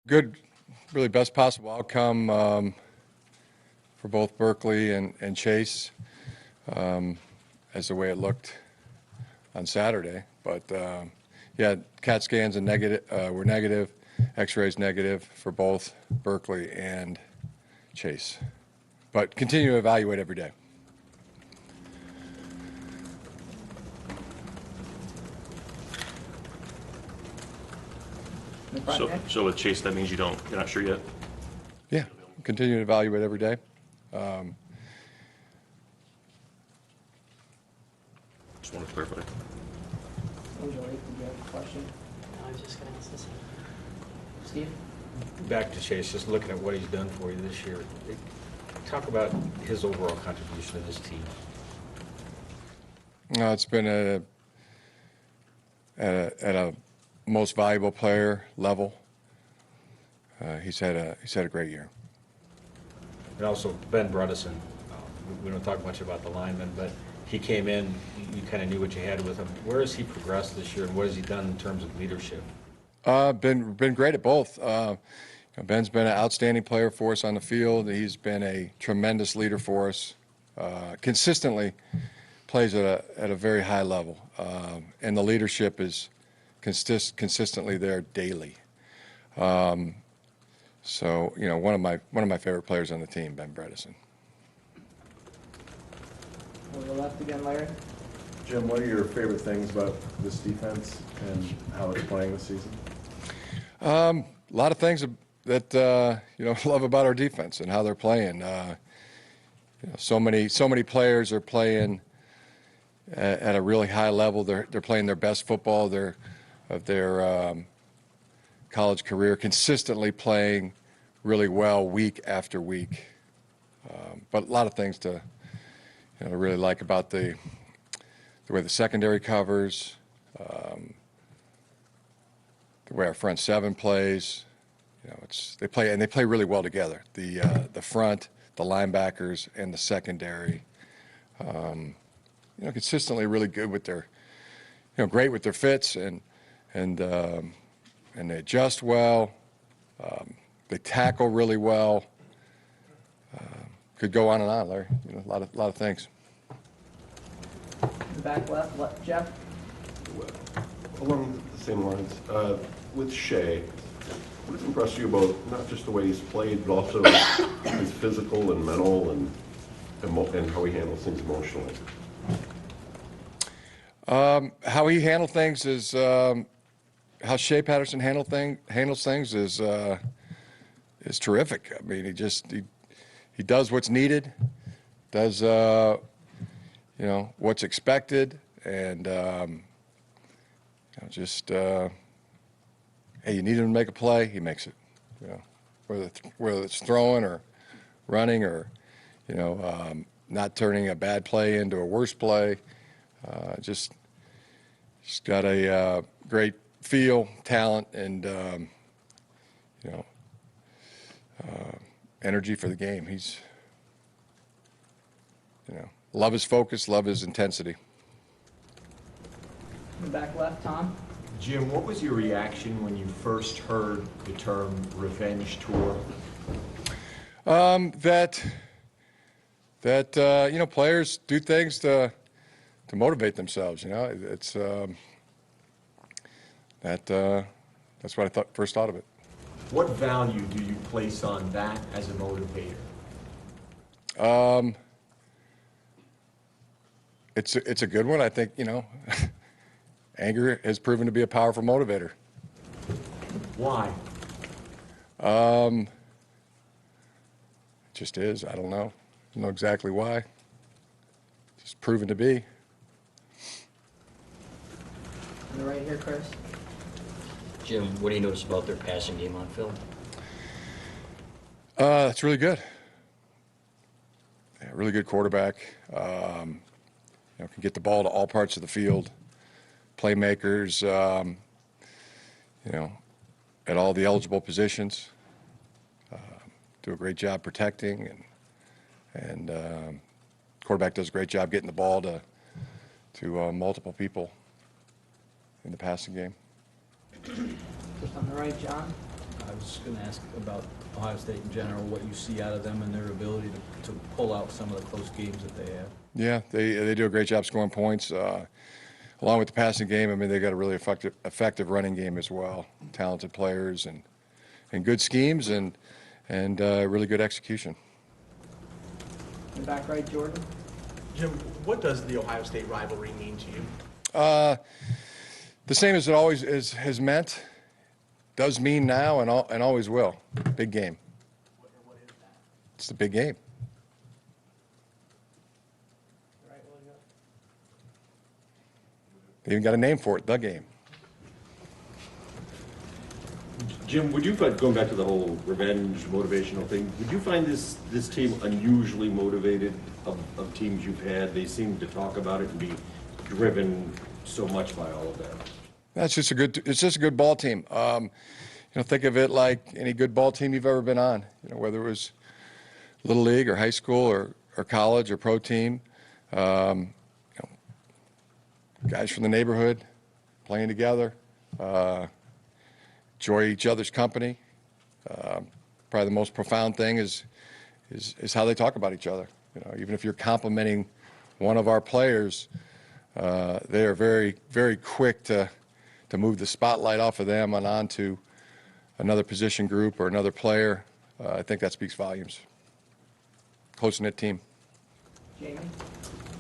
good, really best possible outcome for both Berkeley and Chase, as the way it looked on Saturday. But yeah, CAT scans and were negative, X-rays negative for both Berkeley and Chase. But continue to evaluate every day. So with Chase, that means you're not sure yet? Yeah, continue to evaluate every day. Just want to clarify. Angel, did you have a question? I was just going to ask this. Steve? Back to Chase, just looking at what he's done for you this year. Talk about his overall contribution to this team. It's been at a most valuable player level. He's had a great year. And also Ben Bredesen. We don't talk much about the lineman, but he came in, you kind of knew what you had with him. Where has he progressed this year, and what has he done in terms of leadership? Been great at both. Ben's been an outstanding player for us on the field. He's been a tremendous leader for us. Consistently plays at a very high level, and the leadership is consistently there daily. So one of my favorite players on the team, Ben Bredesen. On the left again, Larry. Jim, what are your favorite things about this defense and how it's playing this season? A lot of things that love about our defense and how they're playing. So many players are playing at a really high level. They're playing their best football of their college career, consistently playing really well week after week. But a lot of things to really like about the way the secondary covers, the way our front seven plays. They play really well together. The front, the linebackers, and the secondary. Consistently really good with their, great with their fits and they adjust well. They tackle really well. Could go on and on, Larry. A lot of things. In the back left, Jeff? Along the same lines, with Shea, what has impressed you about not just the way he's played, but also his physical and mental and how he handles things emotionally? How he handles things is how Shea Patterson handles things is terrific. I mean, he does what's needed, does what's expected, and hey, you need him to make a play, he makes it. Whether it's throwing or running or not turning a bad play into a worse play. Just got a great feel, talent, and energy for the game. He's love his focus, love his intensity. In the back left, Tom? Jim, what was your reaction when you first heard the term revenge tour? That players do things to motivate themselves. It's that's what I first thought of it. What value do you place on that as a motivator? It's a good one. I think anger has proven to be a powerful motivator. Why? It just is. I don't know. I don't know exactly why. Just proven to be. On the right here, Chris. Jim, what do you notice about their passing game on film? It's really good. Yeah, really good quarterback. Can get the ball to all parts of the field. Playmakers, at all the eligible positions. Do a great job protecting, and quarterback does a great job getting the ball to multiple people in the passing game. Just on the right, John. I was just gonna ask about Ohio State in general, what you see out of them and their ability to pull out some of the close games that they have. Yeah, they do a great job scoring points. Along with the passing game, I mean, they got a really effective running game as well. Talented players and good schemes and really good execution. In the back right, Jordan. Jim, what does the Ohio State rivalry mean to you? The same as it always has meant, does mean now, and always will. Big game. What is that? It's the big game. Right, well, you got- They even got a name for it, the game. Jim, would you find, going back to the whole revenge motivational thing, would you find this team unusually motivated of teams you've had? They seem to talk about it and be driven so much by all of that. It's just a good ball team. Think of it like any good ball team you've ever been on. Whether it was little league or high school or college or pro team. Guys from the neighborhood playing together, enjoy each other's company. Probably the most profound thing is how they talk about each other. Even if you're complimenting one of our players, they are very, very quick to move the spotlight off of them and onto another position group or another player. I think that speaks volumes. Close-knit team. Jamie?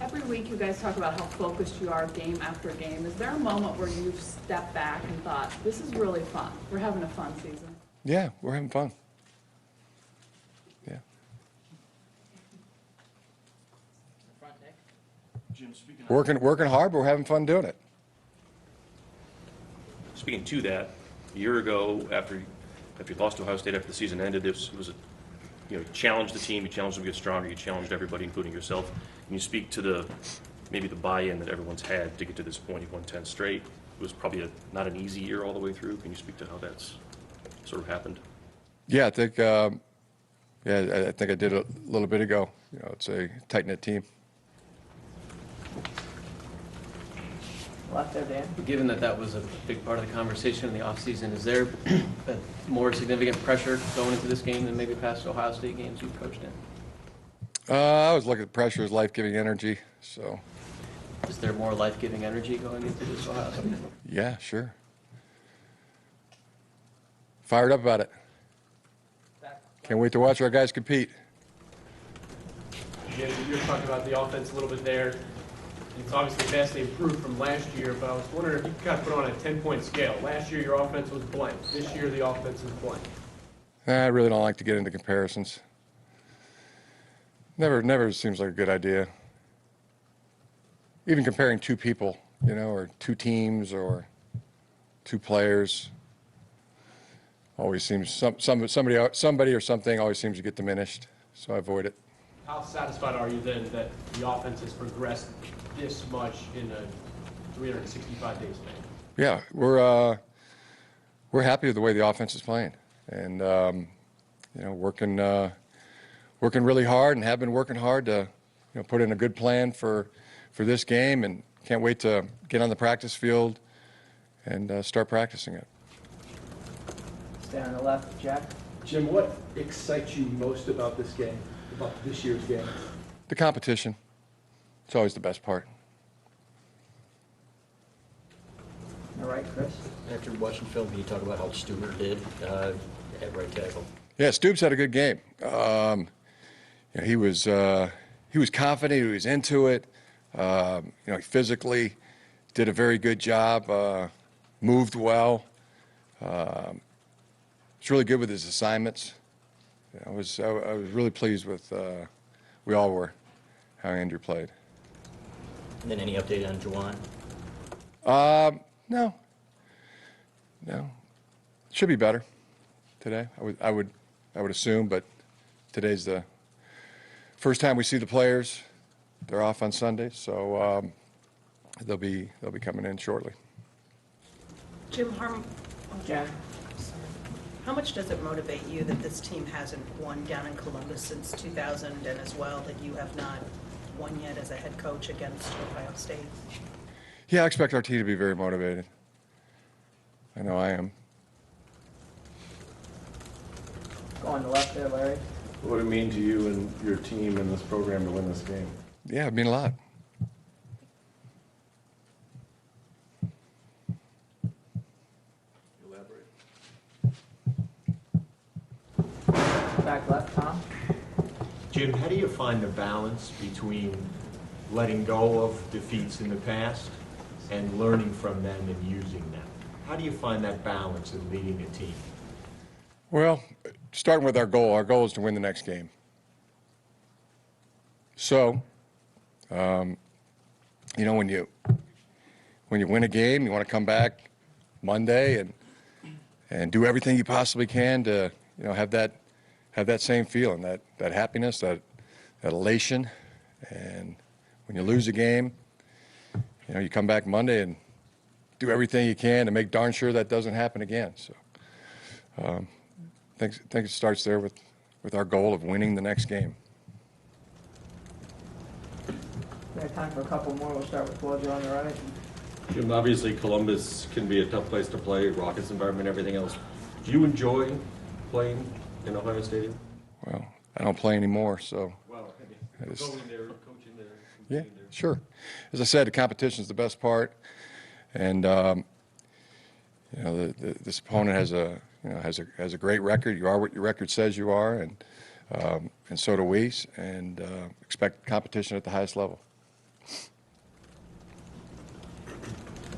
Every week you guys talk about how focused you are game after game. Is there a moment where you've stepped back and thought, this is really fun, we're having a fun season? Yeah, we're having fun. Yeah. Front Nick. Jim, speaking Working hard, but we're having fun doing it. Speaking to that, a year ago, after you lost to Ohio State after the season ended, this was you challenged the team, you challenged them to get stronger, you challenged everybody, including yourself. Can you speak to maybe the buy-in that everyone's had to get to this point? You've won 10 straight. It was probably not an easy year all the way through. Can you speak to how that's sort of happened? Yeah, I think I think I did a little bit ago. It's a tight-knit team. Left there, Dan. Given that was a big part of the conversation in the offseason, is there a more significant pressure going into this game than maybe past Ohio State games you've coached in? I always look at pressure as life-giving energy. So, Is there more life-giving energy going into this Ohio State? yeah, sure. Fired up about it. Can't wait to watch our guys compete. Jim, you were talking about the offense a little bit there. It's obviously vastly improved from last year, but I was wondering if you could kind of put on a 10-point scale. Last year, your offense was blank. This year, the offense is blank. I really don't like to get into comparisons. Never seems like a good idea. Even comparing two people, or two teams or two players, always seems somebody or something always seems to get diminished. So I avoid it. How satisfied are you then that the offense has progressed this much in a 365 days span? Yeah, we're happy with the way the offense is playing, and working really hard and have been working hard to put in a good plan for this game, and can't wait to get on the practice field and start practicing it. Stay on the left, Jack. Jim, what excites you most about this game, about this year's game? The competition. It's always the best part. All right, Chris. After watching film, can you talk about how Stuber did at right tackle? Yeah, Stoops had a good game. He was confident. He was into it. He physically did a very good job. Moved well. He's really good with his assignments. I was really pleased with. We all were how Andrew played. And then any update on Juwan? No. Should be better today. I would assume, but today's the first time we see the players. They're off on Sunday, so they'll be coming in shortly. Jim, Jen. how much does it motivate you that this team hasn't won down in Columbus since 2000, and as well that you have not won yet as a head coach against Ohio State? Yeah, I expect our team to be very motivated. I know I am. on the left there, Larry. What would it mean to you and your team and this program to win this game? Yeah, it mean a lot. Back left, Tom. Jim, how do you find the balance between letting go of defeats in the past and learning from them and using them? How do you find that balance in leading a team? Well, starting with our goal is to win the next game. So, you know, when you win a game, you want to come back Monday and do everything you possibly can to, you know, have that same feeling, that happiness, that elation. And when you lose a game, you know, you come back Monday and do everything you can to make darn sure that doesn't happen again. So, I think it starts there with our goal of winning the next game. We have time for a couple more. We'll start with Flojo on the right. Jim, obviously Columbus can be a tough place to play, Rockets environment, everything else. Do you enjoy playing in Ohio Stadium? Well, I don't play anymore, so. Well, I just- going there, coaching there, Yeah, competing there. sure. As I said, the competition is the best part, and you know, this opponent has a great record. You are what your record says you are, and so do we, and expect competition at the highest level.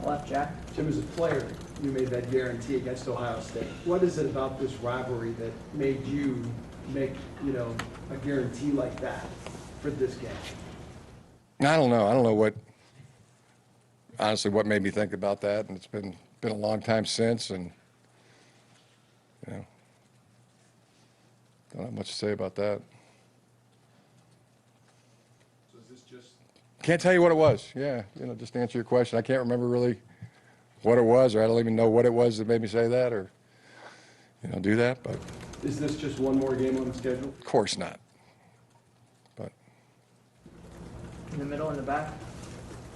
Left, Jack. Jim, as a player, you made that guarantee against Ohio State. What is it about this rivalry that made you make, you know, a guarantee like that for this game? I don't know. I don't know what, honestly, what made me think about that, and it's been a long time since, and you know, don't have much to say about that. So is this just Can't tell you what it was. Yeah, you know, just to answer your question, I can't remember really what it was, or I don't even know what it was that made me say that, or you know, do that. But is this just one more game on the schedule? of course not. But In the middle, in the back.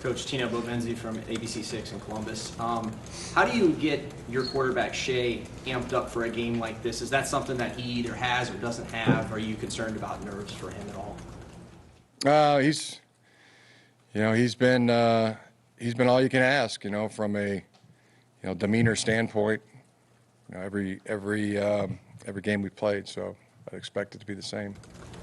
Coach Tino Bovenzi from ABC6 in Columbus. How do you get your quarterback, Shea, amped up for a game like this? Is that something that he either has or doesn't have? Are you concerned about nerves for him at all? he's been all you can ask, you know, from a demeanor standpoint. You know, every game we've played, so I'd expect it to be the same.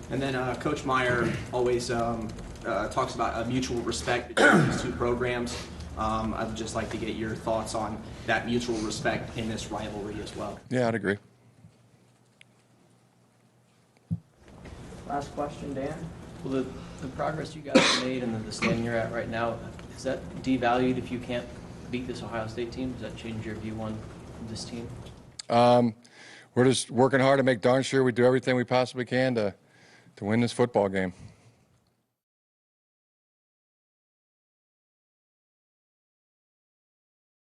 And then Coach Meyer always talks about a mutual respect between these two programs. I'd just like to get your thoughts on that mutual respect in this rivalry as well. Yeah, I'd agree. Last question, Dan. Well, the progress you guys have made and the standing you're at right now, is that devalued if you can't beat this Ohio State team? Does that change your view on this team? We're just working hard to make darn sure we do everything we possibly can to win this football game.